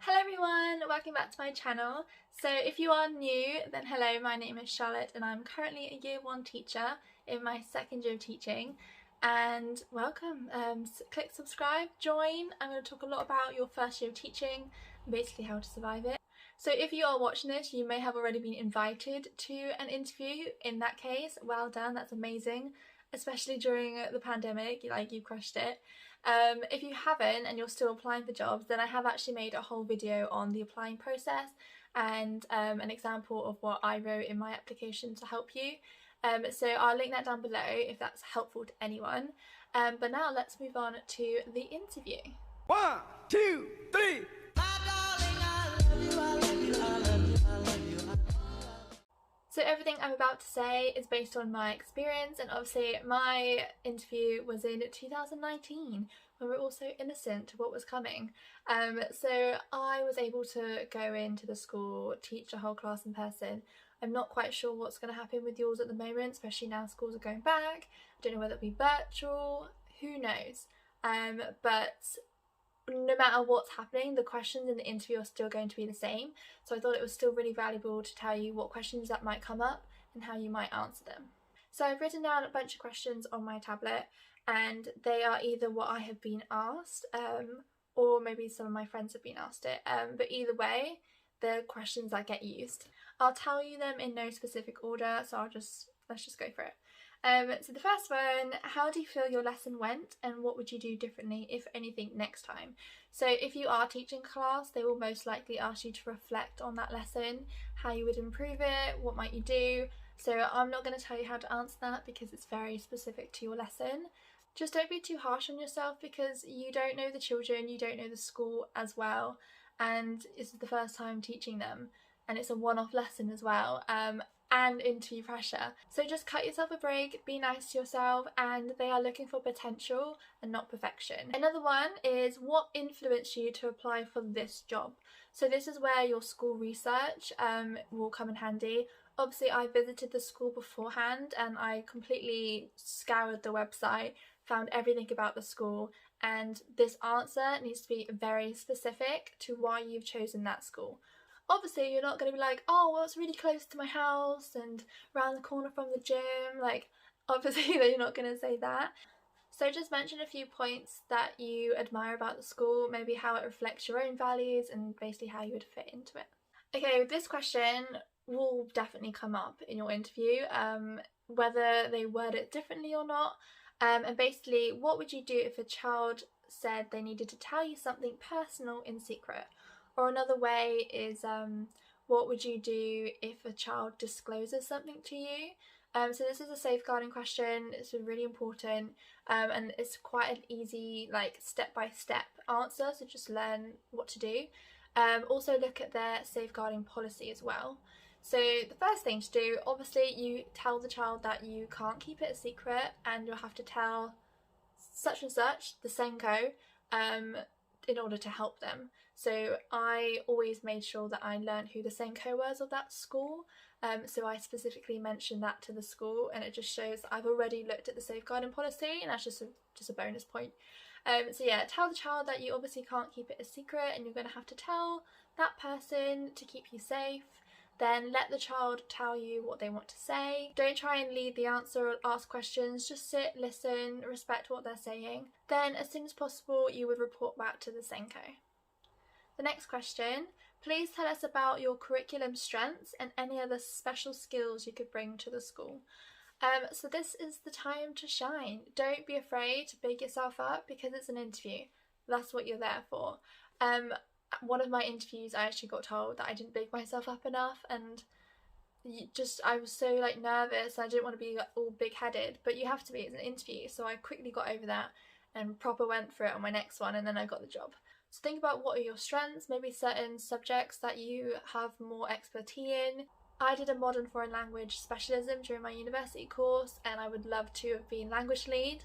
Hello everyone, welcome back to my channel. So if you are new, then hello, my name is Charlotte and I'm currently a year 1 teacher in my second year of teaching, and welcome. Click subscribe, join. I'm going to talk a lot about your first year of teaching and basically how to survive it. So if you are watching this, you may have already been invited to an interview. In that case, well done, that's amazing, especially during the pandemic, you crushed it. If you haven't and you're still applying for jobs, then I have actually made a whole video on the applying process and an example of what I wrote in my application to help you. So I'll link that down below if that's helpful to anyone. But now let's move on to the interview. 1, 2, 3. So everything I'm about to say is based on my experience, and obviously my interview was in 2019 when we were also innocent to what was coming. So I was able to go into the school, teach a whole class in person. I'm not quite sure what's going to happen with yours at the moment, especially now schools are going back. I don't know whether it'll be virtual, who knows. But no matter what's happening, the questions in the interview are still going to be the same. So I thought it was still really valuable to tell you what questions that might come up and how you might answer them. So I've written down a bunch of questions on my tablet, and they are either what I have been asked, or maybe some of my friends have been asked it. But either way, they're questions that get used. I'll tell you them in no specific order, so let's just go for it. So the first one, how do you feel your lesson went and what would you do differently, if anything, next time? So if you are teaching class, they will most likely ask you to reflect on that lesson, how you would improve it, what might you do. So I'm not going to tell you how to answer that because it's very specific to your lesson. Just don't be too harsh on yourself because you don't know the children, you don't know the school as well, and this is the first time teaching them, and it's a one-off lesson as well. And interview pressure. So just cut yourself a break, be nice to yourself, and they are looking for potential and not perfection. Another one is what influenced you to apply for this job. So this is where your school research will come in handy. Obviously I visited the school beforehand and I completely scoured the website, found everything about the school, and this answer needs to be very specific to why you've chosen that school. Obviously you're not going to be like, oh well it's really close to my house and around the corner from the gym, obviously you're not going to say that. So just mention a few points that you admire about the school, maybe how it reflects your own values and basically how you would fit into it. Okay, this question will definitely come up in your interview, whether they word it differently or not, and basically what would you do if a child said they needed to tell you something personal in secret? Or another way is, what would you do if a child discloses something to you? So this is a safeguarding question, it's really important, and it's quite an easy step-by-step answer, so just learn what to do. Also look at their safeguarding policy as well. So the first thing to do, obviously you tell the child that you can't keep it a secret and you'll have to tell such and such, the Senko, in order to help them. So I always made sure that I learned who the Senko was of that school, so I specifically mentioned that to the school, and it just shows that I've already looked at the safeguarding policy, and that's just a bonus point. So yeah, tell the child that you obviously can't keep it a secret and you're going to have to tell that person to keep you safe. Then let the child tell you what they want to say. Don't try and lead the answer or ask questions, just sit, listen, respect what they're saying. Then as soon as possible you would report back to the Senko. The next question, please tell us about your curriculum strengths and any other special skills you could bring to the school. So this is the time to shine. Don't be afraid to big yourself up because it's an interview. That's what you're there for. One of my interviews I actually got told that I didn't big myself up enough, and I was so nervous, I didn't want to be all big-headed, but you have to be, it's an interview. So I quickly got over that and proper went for it on my next one, and then I got the job. So think about what are your strengths, maybe certain subjects that you have more expertise in. I did a modern foreign language specialism during my university course, and I would love to have been language lead.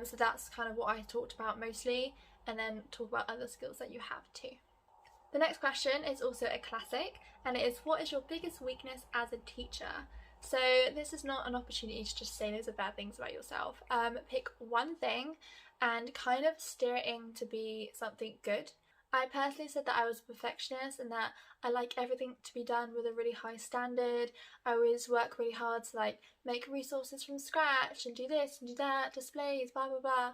So that's kind of what I talked about mostly, and then talk about other skills that you have too. The next question is also a classic, and it is, what is your biggest weakness as a teacher? So this is not an opportunity to just say loads of bad things about yourself. Pick one thing and kind of steer it in to be something good. I personally said that I was a perfectionist and that I like everything to be done with a really high standard. I always work really hard to like make resources from scratch and do this and do that, displays, blah blah blah.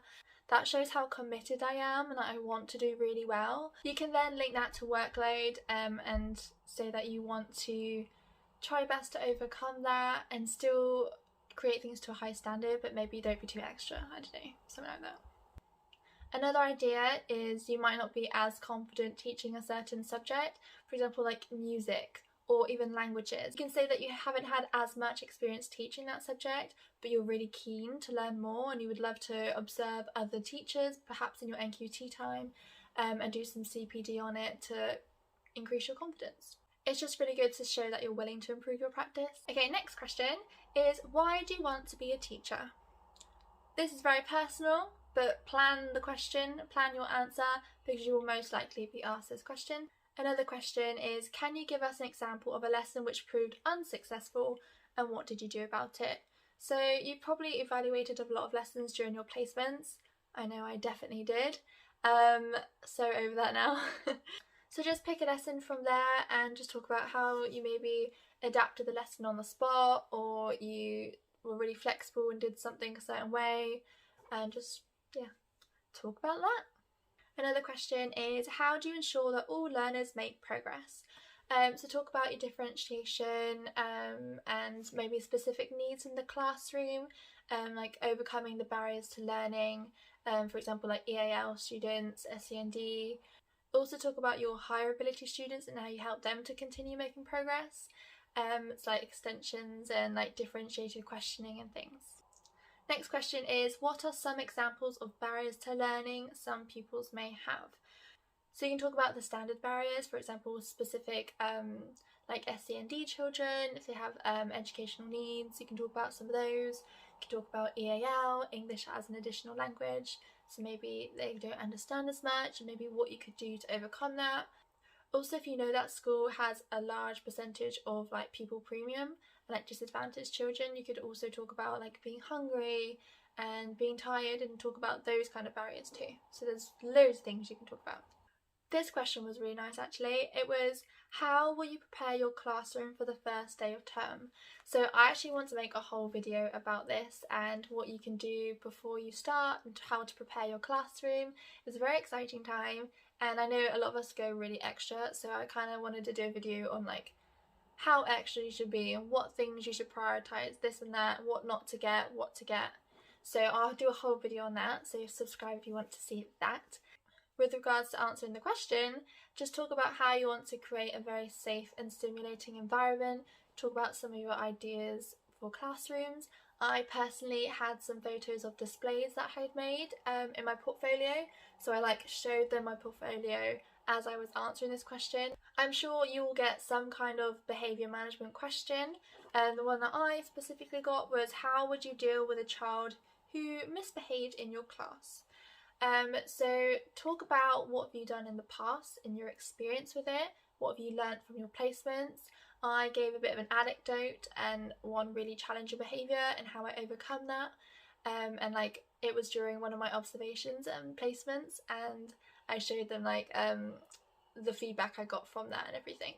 That shows how committed I am and that I want to do really well. You can then link that to workload and say that you want to try best to overcome that and still create things to a high standard, but maybe don't be too extra. I don't know, something like that. Another idea is you might not be as confident teaching a certain subject, for example like music or even languages. You can say that you haven't had as much experience teaching that subject, but you're really keen to learn more and you would love to observe other teachers, perhaps in your NQT time, and do some CPD on it to increase your confidence. It's just really good to show that you're willing to improve your practice. Okay, next question is, why do you want to be a teacher? This is very personal, but plan the question, plan your answer, because you will most likely be asked this question. Another question is, can you give us an example of a lesson which proved unsuccessful and what did you do about it? So you probably evaluated a lot of lessons during your placements. I know I definitely did. So over that now. So just pick a lesson from there and just talk about how you maybe adapted the lesson on the spot, or you were really flexible and did something a certain way, and just talk about that. Another question is, how do you ensure that all learners make progress? So talk about your differentiation and maybe specific needs in the classroom, like overcoming the barriers to learning, for example like EAL students, SEND. Also talk about your higher ability students and how you help them to continue making progress. It's like extensions and like differentiated questioning and things. Next question is, what are some examples of barriers to learning some pupils may have? So you can talk about the standard barriers, for example, specific like SEND children, if they have educational needs, you can talk about some of those. You can talk about EAL, English as an additional language, so maybe they don't understand as much and maybe what you could do to overcome that. Also, if you know that school has a large percentage of like pupil premium and like disadvantaged children, you could also talk about like being hungry and being tired and talk about those kind of barriers too. So there's loads of things you can talk about. This question was really nice actually. It was, how will you prepare your classroom for the first day of term? So I actually want to make a whole video about this and what you can do before you start and how to prepare your classroom. It's a very exciting time and I know a lot of us go really extra, so I kind of wanted to do a video on like how extra you should be and what things you should prioritise, this and that, what not to get, what to get. So I'll do a whole video on that, so subscribe if you want to see that. With regards to answering the question, just talk about how you want to create a very safe and stimulating environment. Talk about some of your ideas for classrooms. I personally had some photos of displays that I had made in my portfolio, so I like showed them my portfolio as I was answering this question. I'm sure you will get some kind of behaviour management question, and the one that I specifically got was, how would you deal with a child who misbehaved in your class? So talk about what have you done in the past, in your experience with it, what have you learnt from your placements. I gave a bit of an anecdote and one really challenging behaviour and how I overcome that, and like it was during one of my observations and placements, and I showed them like the feedback I got from that and everything.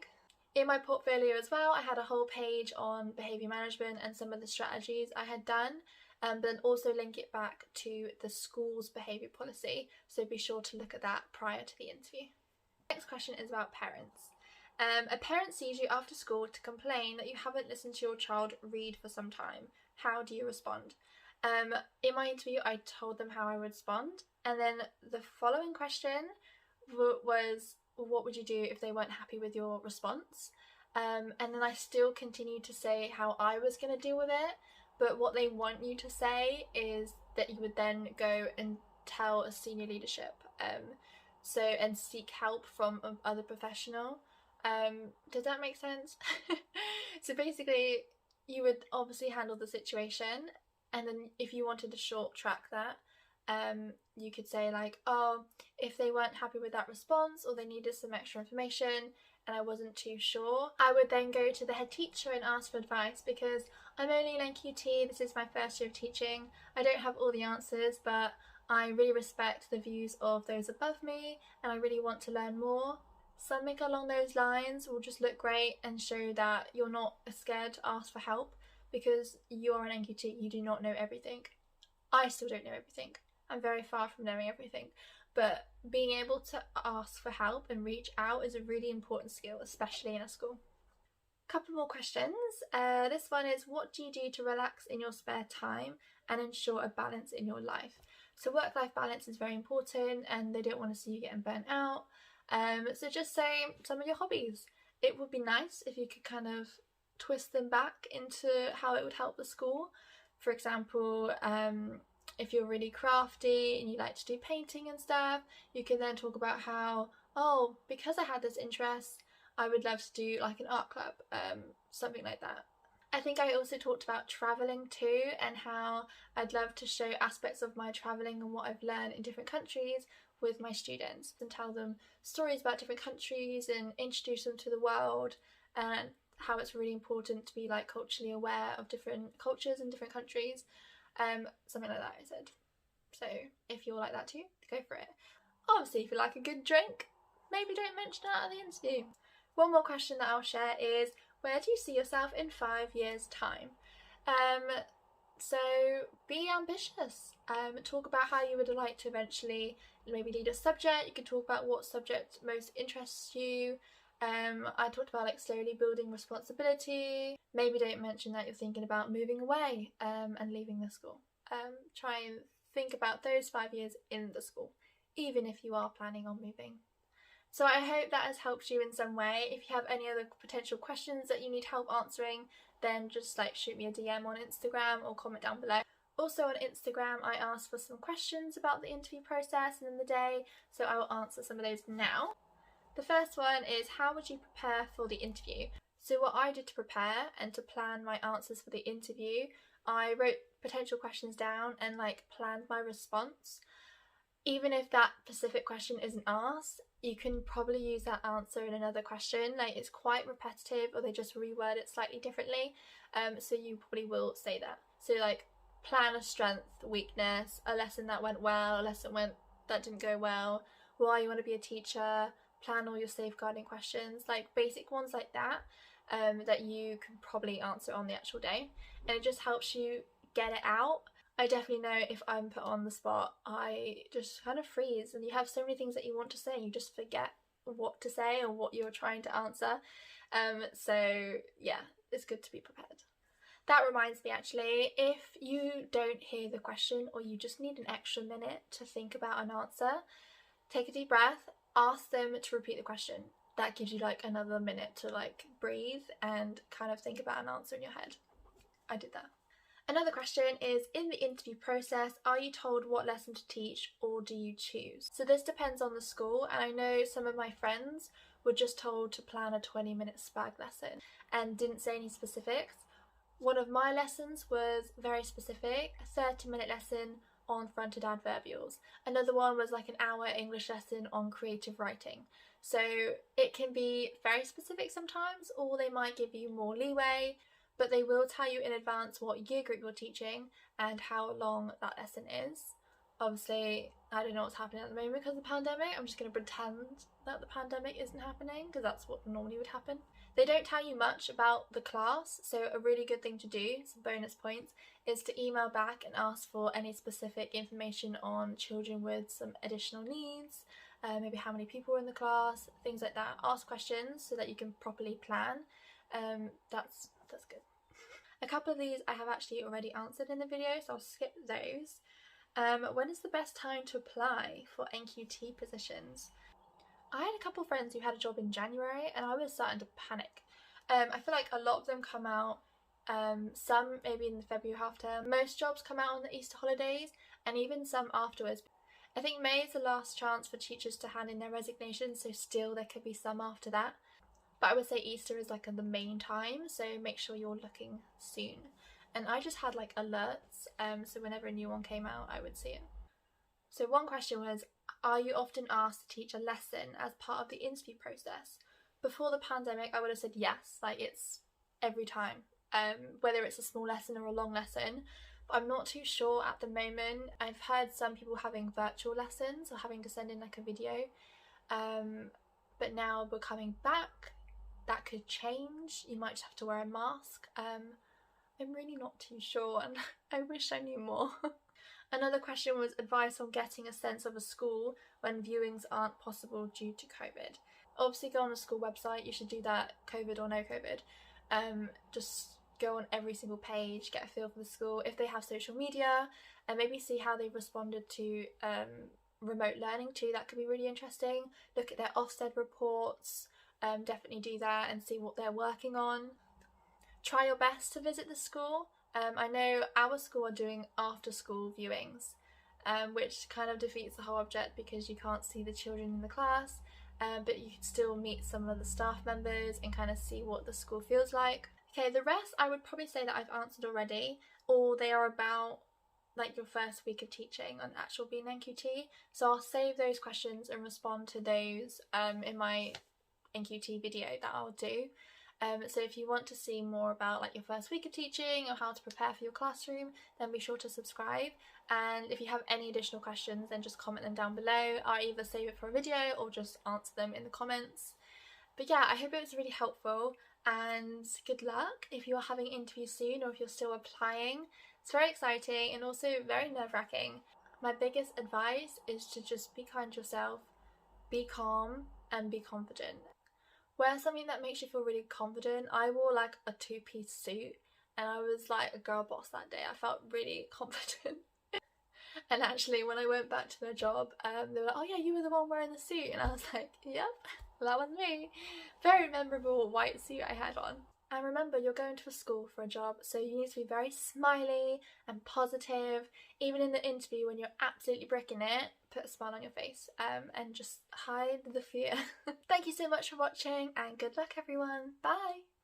In my portfolio as well, I had a whole page on behaviour management and some of the strategies I had done, but then also link it back to the school's behaviour policy, so be sure to look at that prior to the interview. Next question is about parents. A parent sees you after school to complain that you haven't listened to your child read for some time. How do you respond? In my interview I told them how I would respond, and then the following question was, what would you do if they weren't happy with your response? And then I still continued to say how I was going to deal with it, but what they want you to say is that you would then go and tell a senior leadership, and seek help from other professional. Does that make sense? So basically you would obviously handle the situation, and then if you wanted to short track that, you could say like, oh, if they weren't happy with that response or they needed some extra information and I wasn't too sure, I would then go to the head teacher and ask for advice, because I'm only in NQT, this is my first year of teaching, I don't have all the answers, but I really respect the views of those above me and I really want to learn more. Something along those lines will just look great and show that you're not scared to ask for help, because you are an NQT, you do not know everything. I still don't know everything. I'm very far from knowing everything, but being able to ask for help and reach out is a really important skill, especially in a school. Couple more questions. This one is, what do you do to relax in your spare time and ensure a balance in your life? So work-life balance is very important and they don't want to see you getting burnt out. So just say some of your hobbies. It would be nice if you could kind of twist them back into how it would help the school. For example, if you're really crafty and you like to do painting and stuff, you can then talk about how, oh, because I had this interest, I would love to do like an art club, something like that. I think I also talked about travelling too, and how I'd love to show aspects of my travelling and what I've learned in different countries with my students and tell them stories about different countries and introduce them to the world, and how it's really important to be like culturally aware of different cultures and different countries. Something like that I said. So if you're like that too, go for it. Obviously if you like a good drink, maybe don't mention that at the interview. One more question that I'll share is, where do you see yourself in 5 years' time? So be ambitious. Talk about how you would like to eventually maybe lead a subject. You can talk about what subject most interests you. I talked about like slowly building responsibility. Maybe don't mention that you're thinking about moving away and leaving the school. Try and think about those 5 years in the school, even if you are planning on moving. So I hope that has helped you in some way. If you have any other potential questions that you need help answering, then just like shoot me a DM on Instagram or comment down below. Also on Instagram I asked for some questions about the interview process and in the day, so I will answer some of those now. The first one is, how would you prepare for the interview? So what I did to prepare and to plan my answers for the interview, I wrote potential questions down and like planned my response. Even if that specific question isn't asked, you can probably use that answer in another question. Like it's quite repetitive, or they just reword it slightly differently. So you probably will say that. So like plan a strength, weakness, a lesson that went well, a lesson that didn't go well, why you want to be a teacher, plan all your safeguarding questions, like basic ones like that, that you can probably answer on the actual day. And it just helps you get it out. I definitely know if I'm put on the spot, I just kind of freeze, and you have so many things that you want to say, you just forget what to say or what you're trying to answer. So yeah, it's good to be prepared. That reminds me actually, if you don't hear the question or you just need an extra minute to think about an answer, take a deep breath, ask them to repeat the question. That gives you like another minute to like breathe and kind of think about an answer in your head. I did that. Another question is, in the interview process, are you told what lesson to teach or do you choose? So this depends on the school, and I know some of my friends were just told to plan a 20-minute SPAG lesson and didn't say any specifics. One of my lessons was very specific, a 30-minute lesson on fronted adverbials. Another one was like an hour English lesson on creative writing. So it can be very specific sometimes, or they might give you more leeway, but they will tell you in advance what year group you're teaching and how long that lesson is. Obviously, I don't know what's happening at the moment because of the pandemic. I'm just going to pretend that the pandemic isn't happening because that's what normally would happen. They don't tell you much about the class, so a really good thing to do, some bonus points, is to email back and ask for any specific information on children with some additional needs, maybe how many people are in the class, things like that. Ask questions so that you can properly plan. That's good. A couple of these I have actually already answered in the video, so I'll skip those. When is the best time to apply for NQT positions? I had a couple of friends who had a job in January and I was starting to panic. I feel like a lot of them come out, some maybe in the February half term. Most jobs come out on the Easter holidays and even some afterwards. I think May is the last chance for teachers to hand in their resignation, so still there could be some after that. But I would say Easter is like the main time, so make sure you're looking soon. And I just had like alerts, so whenever a new one came out, I would see it. So one question was, are you often asked to teach a lesson as part of the interview process? Before the pandemic, I would have said yes, like it's every time, whether it's a small lesson or a long lesson. but I'm not too sure at the moment. I've heard some people having virtual lessons or having to send in like a video, but now we're coming back, that could change. You might just have to wear a mask. I'm really not too sure, and I wish I knew more. Another question was advice on getting a sense of a school when viewings aren't possible due to COVID. Obviously go on the school website, you should do that, COVID or no COVID. Just go on every single page, get a feel for the school, if they have social media, and maybe see how they've responded to remote learning too. That could be really interesting. Look at their Ofsted reports, definitely do that and see what they're working on. Try your best to visit the school. I know our school are doing after school viewings, which kind of defeats the whole object because you can't see the children in the class, but you can still meet some of the staff members and kind of see what the school feels like. Okay, the rest I would probably say that I've answered already, or they are about like your first week of teaching on actual being NQT. So I'll save those questions and respond to those in my NQT video that I'll do. So if you want to see more about like your first week of teaching or how to prepare for your classroom, then be sure to subscribe. And if you have any additional questions, then just comment them down below. I'll either save it for a video or just answer them in the comments. But yeah, I hope it was really helpful, and good luck if you're having interviews soon or if you're still applying. It's very exciting and also very nerve-wracking. My biggest advice is to just be kind to yourself, be calm and be confident. Wear something that makes you feel really confident. I wore like a two-piece suit and I was like a girl boss that day. I felt really confident. And actually when I went back to my job, they were like, oh yeah, you were the one wearing the suit. And I was like, yep, that was me. Very memorable white suit I had on. And remember, you're going to a school for a job, so you need to be very smiley and positive. Even in the interview when you're absolutely bricking it, put a smile on your face and just hide the fear. Thank you so much for watching and good luck everyone. Bye!